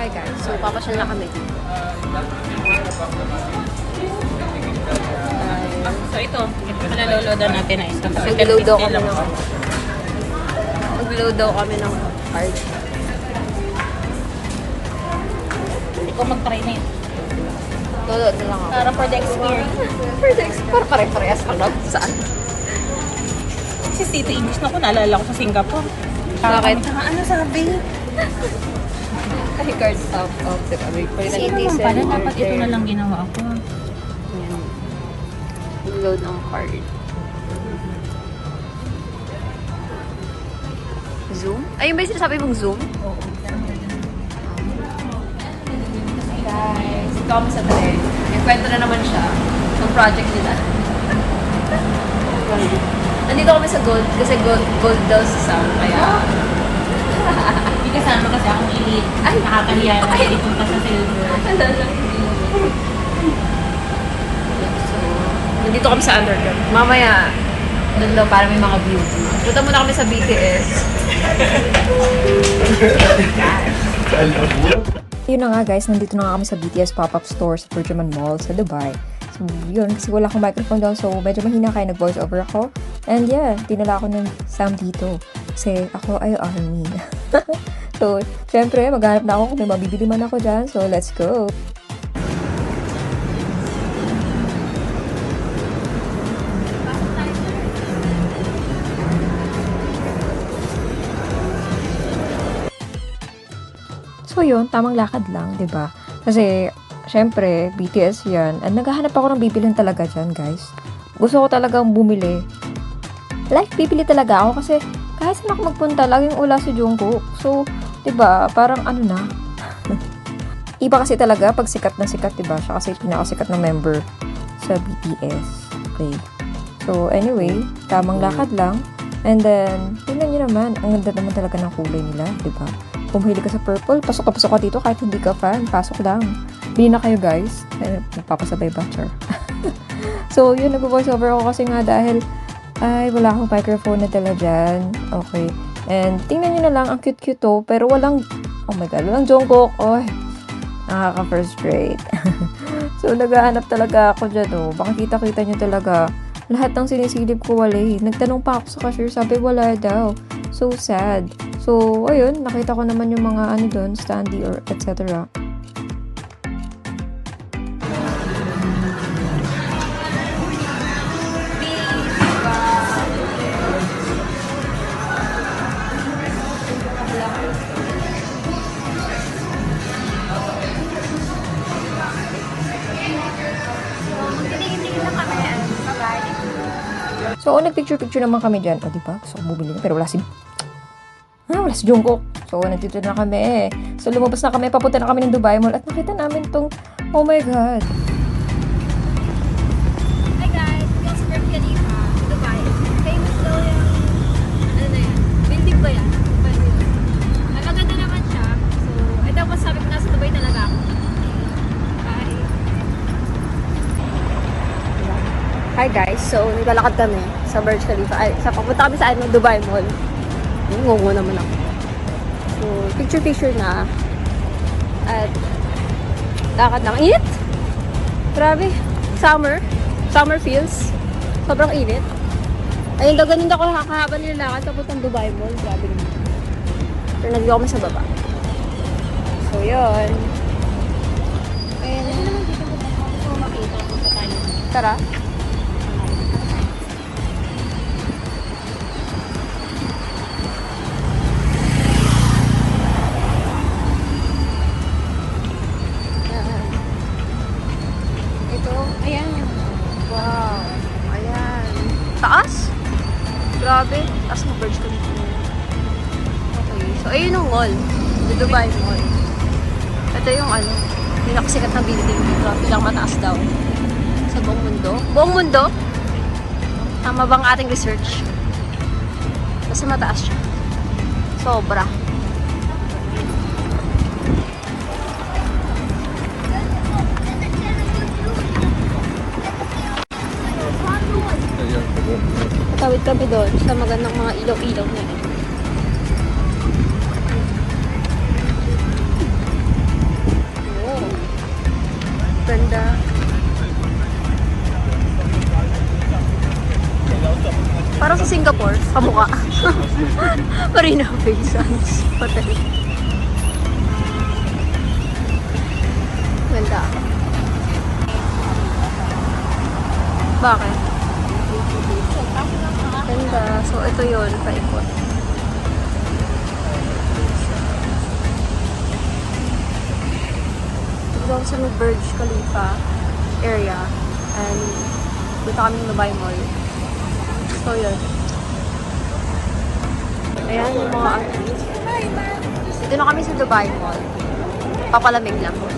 Hi guys, so papasyal na kami dito. So ito, malaloloadan natin na isang kasi Mag-load daw kami lang. ng mag-load daw kami ng card. Ikaw mag-try na yun. Load na lang ako. Para for the experience. Para pare-parehas lang lang. Saan? Si City English na ko, naalala ko sa Singapore. Bakit? Ano sabi? Ay, card stop of the Kasi naman pala, dapat ito na lang ginawa ko. Yan. Load ang card. Zoom? Ayun ba yung sinasabi mong Zoom? Oo. Guys, ito kami sa trend. May kwento na naman siya ng project nila. Nandito kami sa Gold kasi gold daw sa Sam. Kaya, Hindi kasama kasi akong elite. Ay, nakakahiya na ipunta sa silver. so, nandito kami sa underground. Mamaya, doon daw para may mga view. Punta muna kami sa BTS. Yun na nga guys, nandito na nga kami sa BTS pop-up store sa Bergman Mall sa Dubai. So yun, kasi wala akong microphone doon, so medyo mahina kaya nag-voice over ako. And yeah, dinala ako ng Sam dito. Kasi ako ay army. So, syempre, maghanap na ako kung may mabibili man ako dyan. So, let's go! So yun, tamang lakad lang, 'di ba? Kasi syempre, BTS 'yan. At naghahanap ako ng bibilhin talaga diyan, guys. Gusto ko talagang bumili. Like, bibili talaga ako kasi kahit saan ako magpunta, laging ula si Jungkook. So, 'di ba? Parang ano na. Iba kasi talaga pag sikat na sikat, 'di ba? Siya kasi pinakasikat na member sa BTS. Okay. So, anyway, tamang lakad lang. And then, tingnan niyo naman, ang ganda naman talaga ng kulay nila, 'di ba? Kung mahilig ka sa purple, pasok ka dito kahit hindi ka fan. Pasok lang. Bili na kayo, guys. Magpapasabay ba, char? So, yun, nag-voice over ako kasi nga dahil ay, wala akong microphone na dala dyan. Okay. And, tingnan nyo na lang, ang cute-cute to. Pero walang, oh my god, walang Jungkook. Oy, nakaka-frustrate. So, naghahanap talaga ako dyan, oh. Baka kita-kita nyo talaga. Lahat ng sinisilip ko wala eh. Nagtanong pa ako sa cashier, sabi wala daw. So sad. So, ayun, nakita ko naman yung mga ano doon, standee or etc. So, nagpicture-picture naman kami dyan. O, diba? Gusto ko bumili. Pero wala si Jungkook. So, nandito na kami. So, lumabas na kami. Papunta na kami ng Dubai Mall. At nakita namin tong, oh my God. Hi guys, yung sa Burj Khalifa, Dubai. Famous daw yung, ano na yan, building ba yan? Ay, maganda naman siya. So, ito po sabi ko, nasa Dubai talaga ako. Bye. Hi guys, so naglalakad kami sa Burj Khalifa. Ay, papunta kami sa Dubai Mall. Ngungo naman ako. So, picture-picture na. At, lakad lang. Init! Grabe. Summer feels. Sobrang init. Ayun daw, ganun ako kakahaba nilalakad papuntang Dubai Mall. Grabe naman. Pero nag-view kami sa baba. So, yun. Ayun. Tara. Ayan. Wow. Ayan. Taas? Grabe. Taas ng Burj Khalifa. Okay. So, ayun yung mall. The Dubai Mall. Ito yung ano, pinakasikat na building dito. Bilang mataas daw. Sa buong mundo. Buong mundo? Tama bang ating research? Basta mataas siya. Sobra. Tawid kami doon sa magandang mga ilaw-ilaw na yun. Singapore, kamukha. Marina Bay Sands Hotel. Ganda. Bakit? Ganda. So, ito yun, paikot. Dito ako sa may Burj Khalifa area. And dito kami ng Dubai Mall. So, yun. Ayan yung mga dito na kami sa Dubai Mall. Papalamig lang. Ito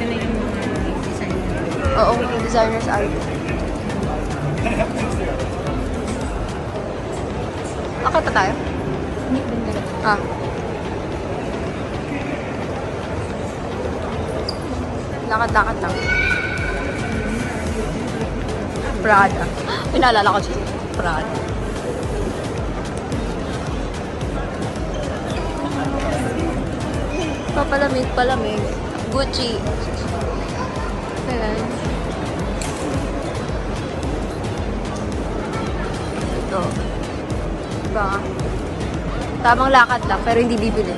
na yung mga design. Oo, yung designer's art. Akit pa tayo? Ah. Lakad-lakad lang. Prada. Pinaalala ko siya. Prada. Papalamig, palamig. Gucci. Ayan. Ito. Diba? Tamang lakad lang, pero hindi bibili.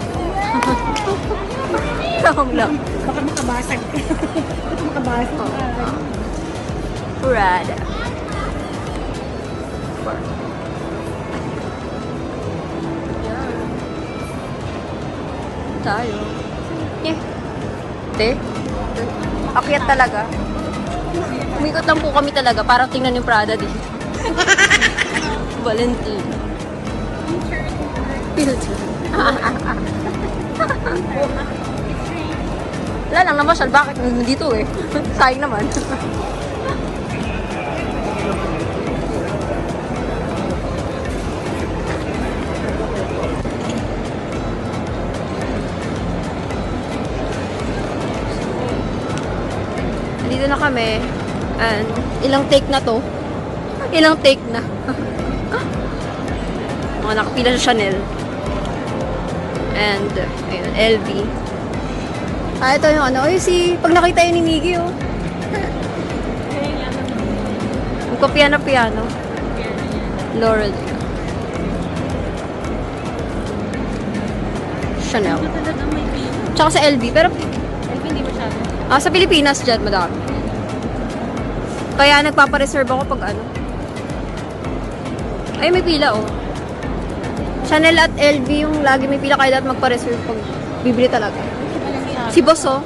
Tamang lang. Baka makabasag ka. Baka makabasag ka. Prada. Yan. Tayo. Te? Akyat talaga. Umikot lang po kami talaga. Parang tingnan yung Prada dito. Valentino. Filter. Wala lang namasyal. Bakit dito eh? Sayang naman. Dito na kami. And ilang take na to? Ilang take na? Mga nakapila sa Chanel. And, ayun, LV. Ah, ito yung ano. Ay, pag nakita yun ni Miggy, oh. Yung kopya na piano. Laurel. Chanel. Tsaka sa LV. Pero, Hindi masyado. sa Pilipinas dyan, madami. Kaya nagpapareserve ako pag ano. Ay, may pila, oh. Chanel at LV yung lagi may pila, kaya dapat magpa-reserve pag bibili talaga. Si Boss, oh.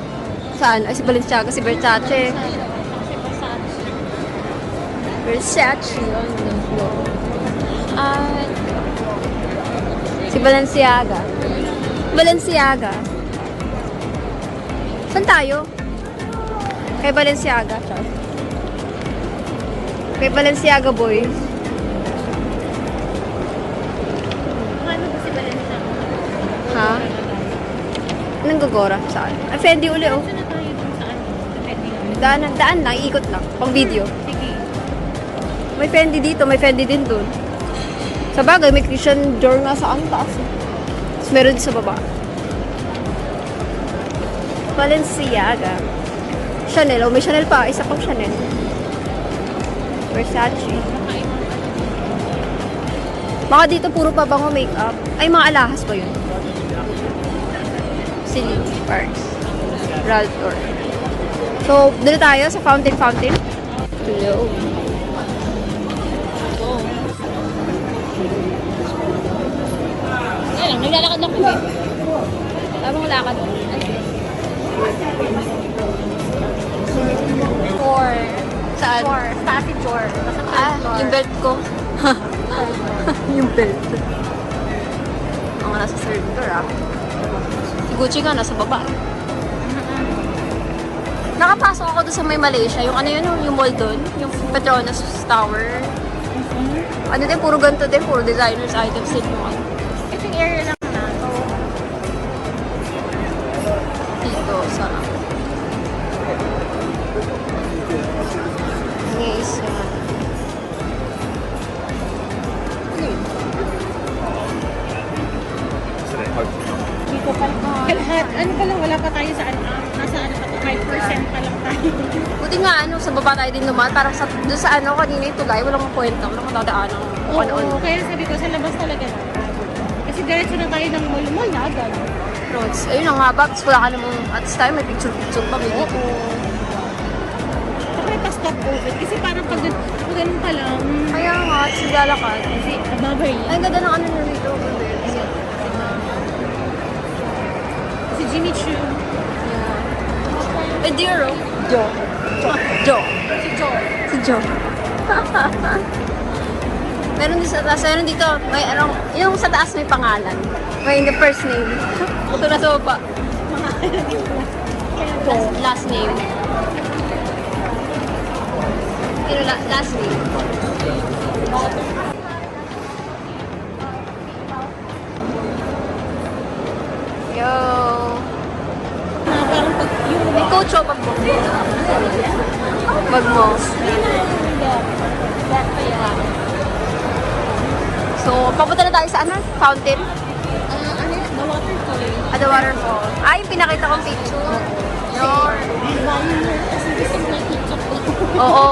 Saan? Ay, si Balenciaga, si Versace. Versace, yun. At si Balenciaga. Balenciaga. Saan tayo? Kay Balenciaga, Char. Kay Balenciaga, boys. Ano ba si Valencia? Ha? Anong gagora? Saan? Ay, Fendi uli, oh. Saan na tayo dun saan? Depende nga. Daan lang, iikot lang. Pang video. Sige. May Fendi dito, may Fendi din dun. Sa bagay, may Christian Dior nga sa ang taas. Tapos meron din sa baba. Balenciaga. Chanel, oh, may Chanel pa. Isa pang Chanel. Versace. Baka dito puro pabango makeup. Ay, mga alahas ba yun? Celine Sparks. Ralph Lauren. So, dito tayo sa Fountain. Hello. Ayun, naglalakad lang kami. Tamang lakad. Tour. Saan? Tour. Stacy tour. Nasa Yung belt ko. Yung belt. Ang nasa third floor, ah. Si Gucci nga, nasa baba. Nakapasok ako doon sa may Malaysia. Yung ano yun, yung mall doon. Yung Petronas Tower. Ano din, puro ganito din. Puro designers items din yung ano. Ito yung area lang na. Dito sa Ngays. Dito pa. Lahat. Ano pa lang, wala pa tayo sa ano. Nasa ano pa. 5% pa lang tayo. Buti nga, sa baba tayo din naman. Parang doon sa kanina yung tulay, walang kwenta, walang matadaan ng ano. Kaya sabi ko, sa labas talaga na. Kasi diretso na tayo ng mall na agad. Roads. Ayun na nga ba, tapos wala ka namang, at this time, may picture-picture pa, may dito. Saka pa-stop over. Kasi parang pag ganun ka lang, Kaya nga, at sigalakad. kasi ababay Ay, ang ganda ng ano na rito. Si Jimmy Choo. Yeah. Eh, dear, oh. Jo. Si Joe. Si Jo. Meron din sa taas, meron dito, may yung sa taas may pangalan. May the first name. Ito na sa baba. Last name. Pero last name. Yo. Parang pag yung May coach o pag mo. Bag mo. So, papunta na tayo sa fountain. The waterfall. The waterfall. Yung pinakita kong picture. Yun. Kasi gusto mo na TikTok ko. Oo.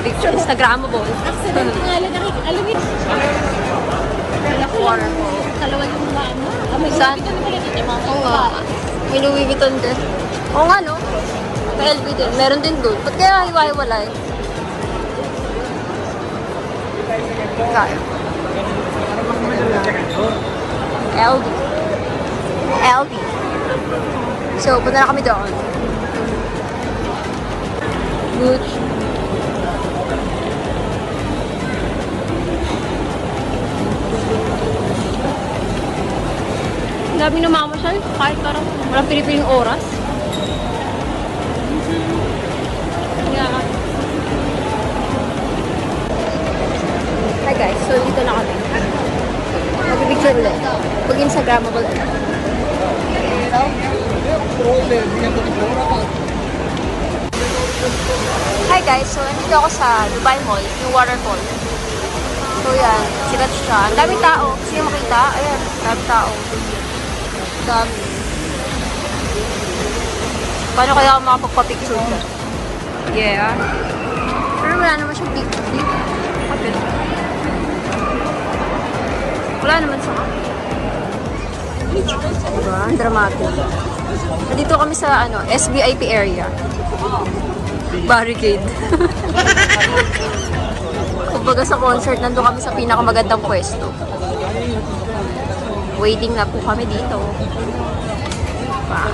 Picture, Instagrammable. Accident nga lang alam mo Waterfall. Kalawa yung ano. May Saan? Louis Vuitton na pala dito, mga Oo nga. May Louis Vuitton din. Oo nga, no? May LV din. Meron din doon. Ba't kaya hiwa-hiwalay? Kaya. LV. LV. So, punta na kami doon. Gucci. Ang dami namamasyal. Kahit parang walang pinipiling oras. Yeah. Hi guys, so dito na kami. Mag-picture ulit. Pag-Instagrammable ulit. Hi guys, so nandito ako sa Dubai Mall, yung waterfall. So yan, sikat siya. Ang daming tao. Gusto niyo makita? Ayan, daming tao. Dami. Paano kaya ako makapagpa-picture dyan? Yeah. Pero wala naman siyang picture dito. Okay. Wala naman sa diba? Ang dramatic. Nandito kami sa SVIP area. Barricade. Kumbaga sa concert, nandun kami sa pinakamagandang pwesto. Waiting na po kami dito. Pa.